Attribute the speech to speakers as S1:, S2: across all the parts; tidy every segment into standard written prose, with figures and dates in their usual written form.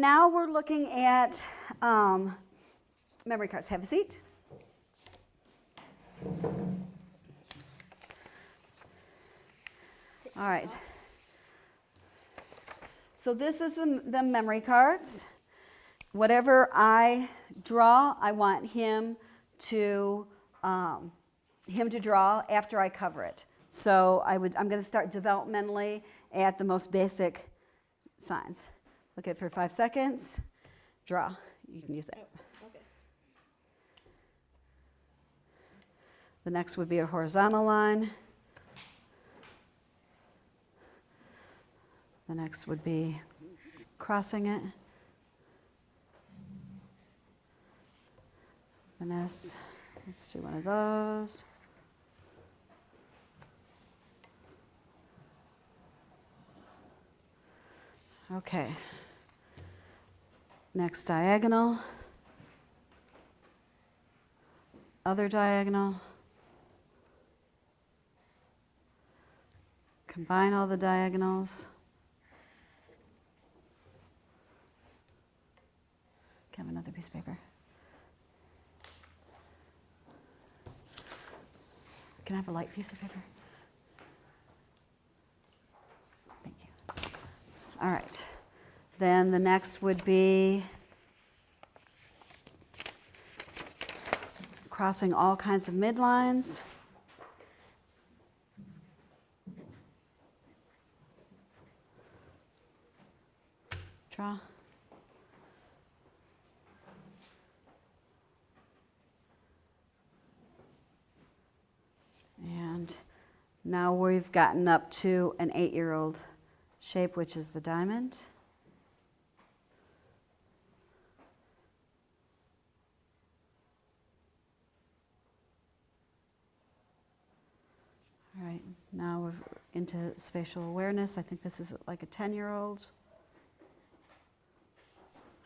S1: Now we're looking at memory cards. Have a seat. All right. So this is the memory cards. Whatever I draw, I want him to draw after I cover it. So I'm going to start developmentally at the most basic signs. Look at it for 5 seconds. Draw. You can use that.
S2: Oh, okay.
S1: The next would be a horizontal line. The next would be crossing it. The next, let's do one of those. Okay. Next diagonal. Other diagonal. Combine all the diagonals. Have another piece of paper. Can I have a light piece of paper? Thank you. All right. Then the next would be crossing all kinds of midlines. Draw. And now we've gotten up to an 8-year-old shape, which is the diamond. All right, now we're into spatial awareness. I think this is like a 10-year-old.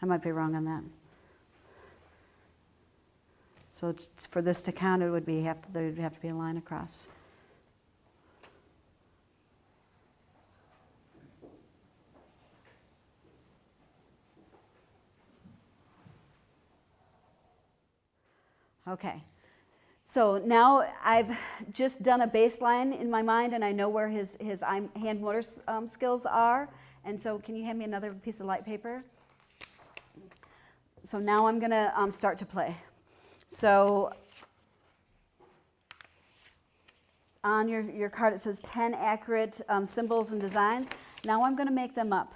S1: I might be wrong on that. So for this to count, it would be there would have to be a line across. Okay. So now I've just done a baseline in my mind, and I know where his hand motor skills are. And so can you hand me another piece of light paper? So now I'm going to start to play. So on your card it says 10 accurate symbols and designs. Now I'm going to make them up.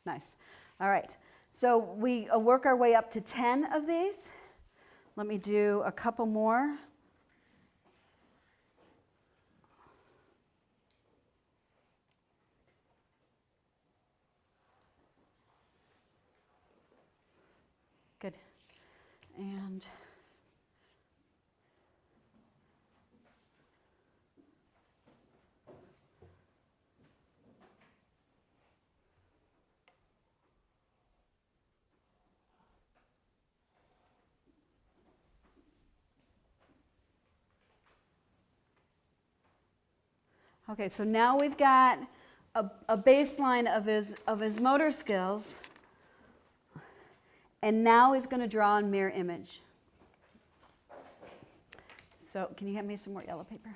S1: Nice. All right. So we work our way up to 10 of these. Let me do a couple more. Good. And okay, so now we've got a baseline of his motor skills, and now he's going to draw a mirror image. So can you hand me some more yellow paper?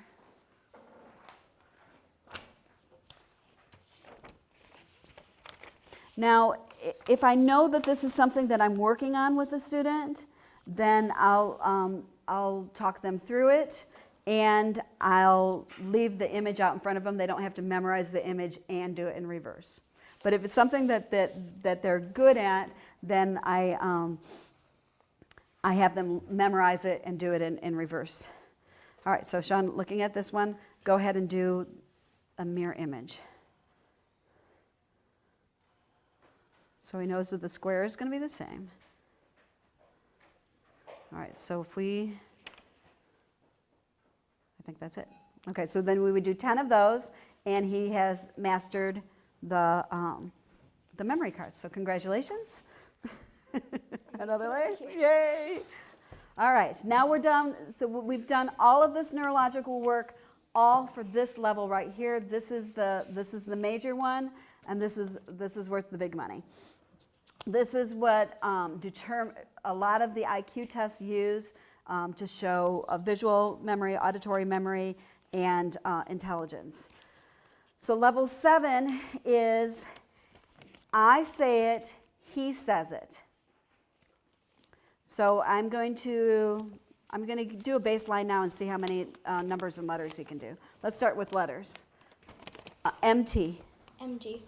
S1: Now, if I know that this is something that I'm working on with a student, then I'll talk them through it, and I'll leave the image out in front of them. They don't have to memorize the image and do it in reverse. But if it's something that they're good at, then I have them memorize it and do it in reverse. All right, so Sean, looking at this one, go ahead and do a mirror image. So he knows that the square is going to be the same. All right, so I think that's it. Okay, so then we would do 10 of those, and he has mastered the the memory cards. So congratulations. Another way. Yay. All right, now we're done. So we've done all of this neurological work, all for this level right here. This is the major one, and this is worth the big money. This is what a lot of the IQ tests use to show visual memory, auditory memory, and intelligence. So level 7 is I say it, he says it. So I'm going to do a baseline now and see how many numbers and letters he can do. Let's start with letters. MT.
S2: MG.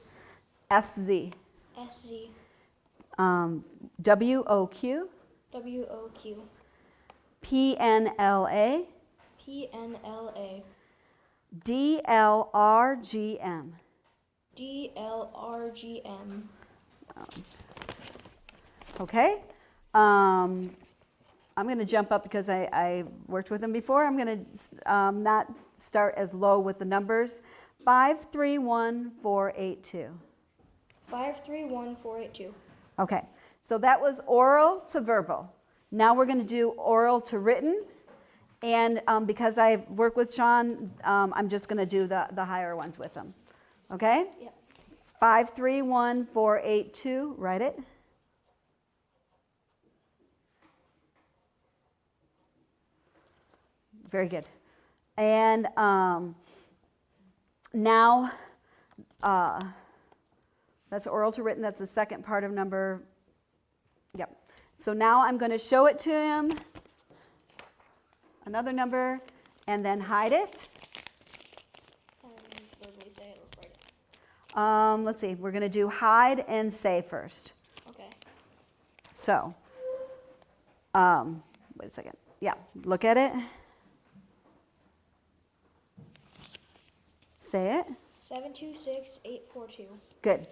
S1: SZ.
S2: SZ.
S1: WOQ.
S2: WOQ.
S1: PNLA.
S2: PNLA.
S1: DLRGM.
S2: DLRGM.
S1: Okay. I'm going to jump up because I worked with them before. I'm going to not start as low with the numbers. 531482.
S2: 531482.
S1: Okay, so that was oral to verbal. Now we're going to do oral to written. And because I work with Sean, I'm just going to do the higher ones with him. Okay?
S2: Yep.
S1: 531482, write it. Very good. And now, that's oral to written. That's the second part of number, yep. So now I'm going to show it to him, another number, and then hide it.
S2: Verbally say it or write it.
S1: Let's see, we're going to do hide and say first.
S2: Okay.
S1: So, wait a second. Yeah, look at it. Say it.
S2: 726842.
S1: Good.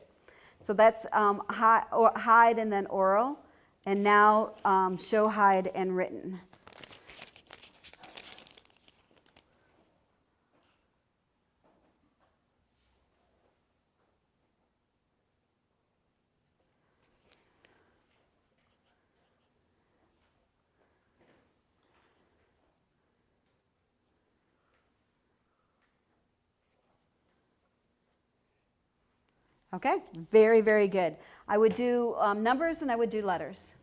S1: So that's hide and then oral. And now show hide and written. Okay, very, very good. I would do numbers and I would do letters.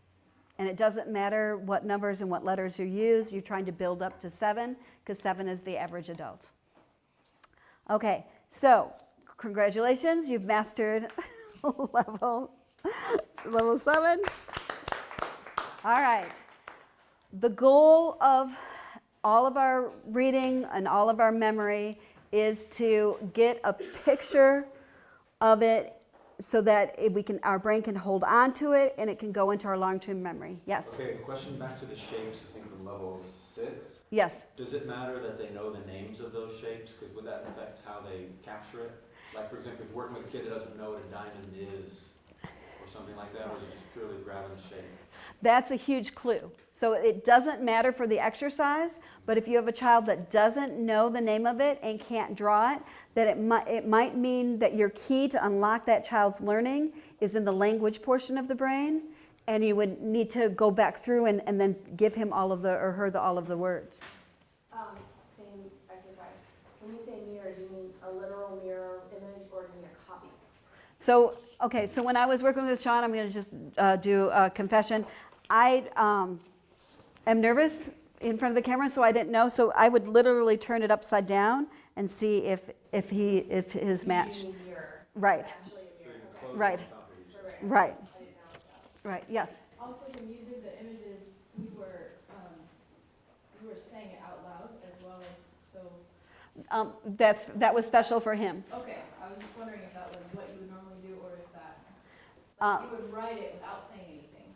S1: And it doesn't matter what numbers and what letters you use. You're trying to build up to 7 because 7 is the average adult. Okay, so congratulations, you've mastered level 7. All right. The goal of all of our reading and all of our memory is to get a picture of it so that our brain can hold on to it and it can go into our long-term memory. Yes?
S3: Okay, a question back to the shapes, I think from level 6.
S1: Yes.
S3: Does it matter that they know the names of those shapes? Because would that affect how they capture it? Like, for example, if you're working with a kid that doesn't know what a diamond is or something like that, or is it just purely grabbing a shape?
S1: That's a huge clue. So it doesn't matter for the exercise, but if you have a child that doesn't know the name of it and can't draw it, that it might mean that your key to unlock that child's learning is in the language portion of the brain, and you would need to go back through and then give him all of all of the words.
S4: Same exercise. When you say mirror, do you mean a literal mirror image or do you mean a copy?
S1: So, okay, so when I was working with Sean, I'm going to just do a confession. I am nervous in front of the camera, so I didn't know. So I would literally turn it upside down and see if his match.
S4: Mirror.
S1: Right.
S4: Actually a mirror. Okay.
S1: Right.
S4: Right.
S1: Right.
S4: I didn't know that.
S1: Right. Yes.
S5: Also, when you did the images, you were saying it out loud as well as, so.
S1: That was special for him.
S5: Okay, I was just wondering if that was what you would normally do or if that, you would write it without saying anything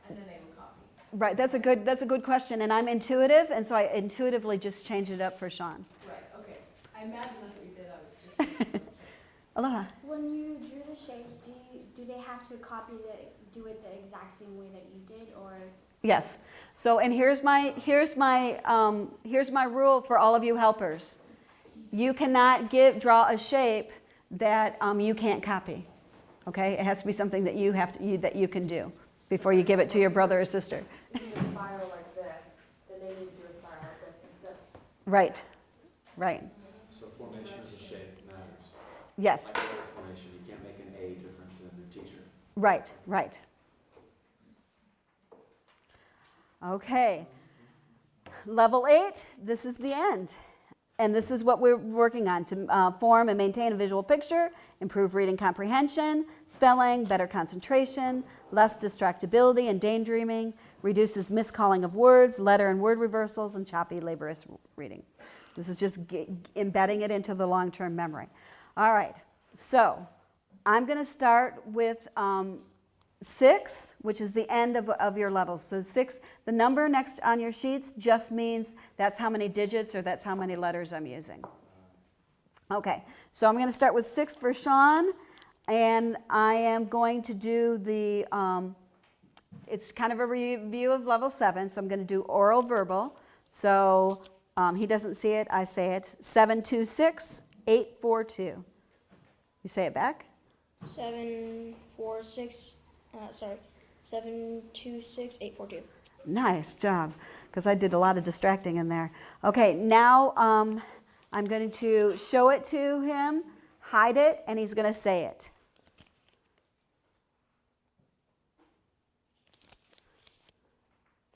S5: and then they would copy.
S1: Right. That's a good question, and I'm intuitive, and so I intuitively just changed it up for Sean.
S5: Right, okay. I imagine that's what you did. I was just
S1: Aloha.
S2: When you drew the shapes, do they have to do it the exact same way that you did, or?
S1: Yes. So, and here's my rule for all of you helpers. You cannot draw a shape that you can't copy. Okay, it has to be something that that you can do before you give it to your brother or sister.
S4: If you do a spiral like this, then they need to do a spiral like this instead.
S1: Right, right.
S3: So formation as a shape matters.
S1: Yes,
S3: Like letter formation, you can't make an A different than the teacher.
S1: right, right. Okay. Level 8, this is the end. And this is what we're working on, to form and maintain a visual picture, improve reading comprehension, spelling, better concentration, less distractibility and daydreaming, reduces miscalling of words, letter and word reversals, and choppy, laborious reading. This is just embedding it into the long-term memory. All right, so I'm going to start with 6, which is the end of your levels. So 6, the number next on your sheets just means that's how many digits or that's how many letters I'm using. Okay, so I'm going to start with 6 for Sean, and I am going to do the, it's kind of a review of level 7, so I'm going to do oral verbal. So he doesn't see it, I say it. 726 842. You say it back?
S2: 746. 726 842.
S1: Nice job, because I did a lot of distracting in there. Okay, now I'm going to show it to him, hide it, and he's going to say it.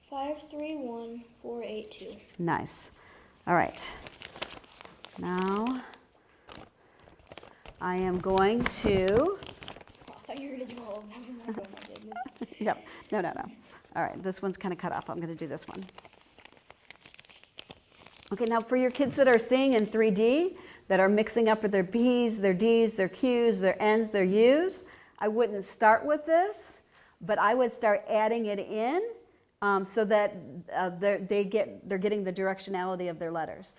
S2: Five three one 482.
S1: Nice. All right. Now I am going to,
S2: I thought you were going to do all of them. Oh my goodness.
S1: yep, no. All right, this one's kind of cut off. I'm going to do this one. Okay, now for your kids that are seeing in 3D, that are mixing up with their B's, their D's, their Q's, their N's, their U's, I wouldn't start with this, but I would start adding it in so that they're getting the directionality of their letters.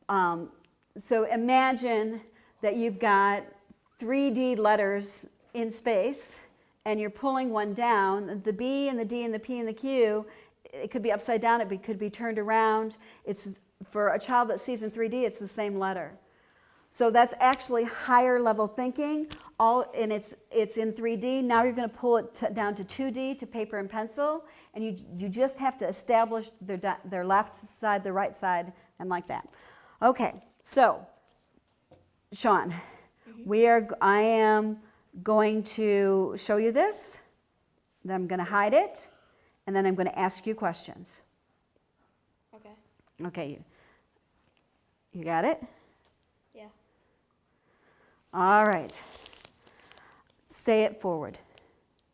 S1: So imagine that you've got 3D letters in space, and you're pulling one down. The B and the D and the P and the Q, it could be upside down, it could be turned around. It's, for a child that sees in 3D, it's the same letter. So that's actually higher level thinking, and it's in 3D. Now you're going to pull it down to 2D, to paper and pencil, and you just have to establish their left side, their right side, and like that. Okay, so Sean, I am going to show you this, then I'm going to hide it, and then I'm going to ask you questions.
S2: Okay.
S1: Okay, you got it?
S2: Yeah.
S1: All right. Say it forward.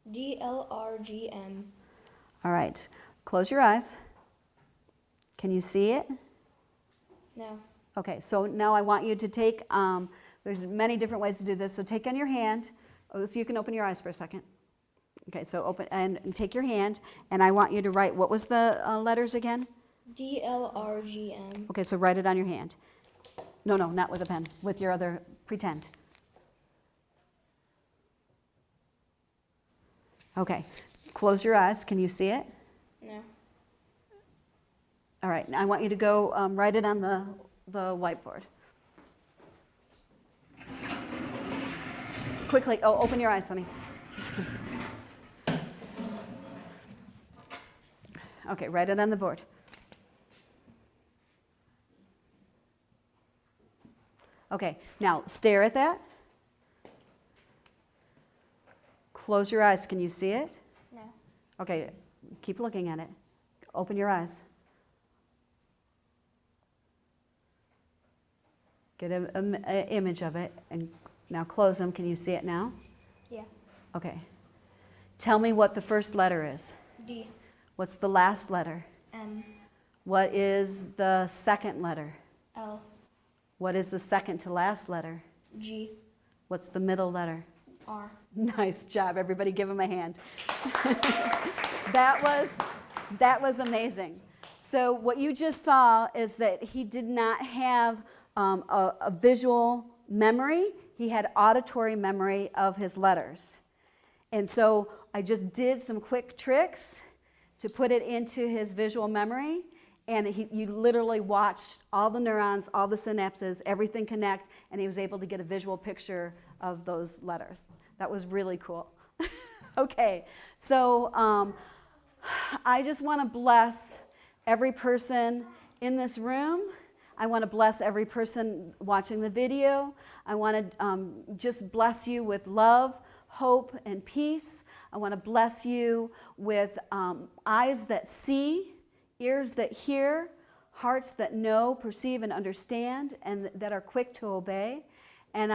S2: DLRGM.
S1: All right, close your eyes. Can you see it?
S2: No.
S1: Okay, so now I want you to take, there's many different ways to do this, so take on your hand, so you can open your eyes for a second. Okay, so open and take your hand, and I want you to write, what was the letters again?
S2: DLRGM.
S1: Okay, so write it on your hand. No, not with a pen, with your other, pretend. Okay, close your eyes, can you see it?
S2: No.
S1: All right, now I want you to go write it on the whiteboard. Quickly, open your eyes, honey. Okay, write it on the board. Okay, now stare at that. Close your eyes, can you see it?
S2: No.
S1: Okay, keep looking at it. Open your eyes. Get an image of it, and now close them. Can you see it now?
S2: Yeah.
S1: Okay. Tell me what the first letter is.
S2: D.
S1: What's the last letter?
S2: M.
S1: What is the second letter?
S2: L.
S1: What is the second to last letter?
S2: G.
S1: What's the middle letter?
S2: R.
S1: Nice job. Everybody give him a hand. That was amazing. So what you just saw is that he did not have a visual memory. He had auditory memory of his letters. And so I just did some quick tricks to put it into his visual memory, and you literally watched all the neurons, all the synapses, everything connect, and he was able to get a visual picture of those letters. That was really cool. Okay, so I just want to bless every person in this room. I want to bless every person watching the video. I want to just bless you with love, hope, and peace. I want to bless you with eyes that see, ears that hear, hearts that know, perceive, and understand, and that are quick to obey. And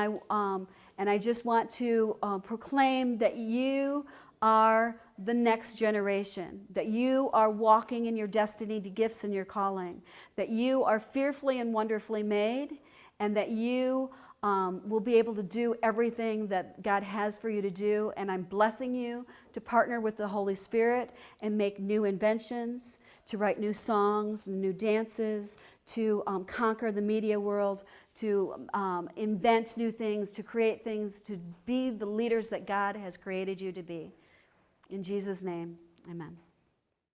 S1: I just want to proclaim that you are the next generation, that you are walking in your destiny, to gifts, and your calling, that you are fearfully and wonderfully made, and that you will be able to do everything that God has for you to do. And I'm blessing you to partner with the Holy Spirit and make new inventions, to write new songs, new dances, to conquer the media world, to invent new things, to create things, to be the leaders that God has created you to be. In Jesus' name, amen.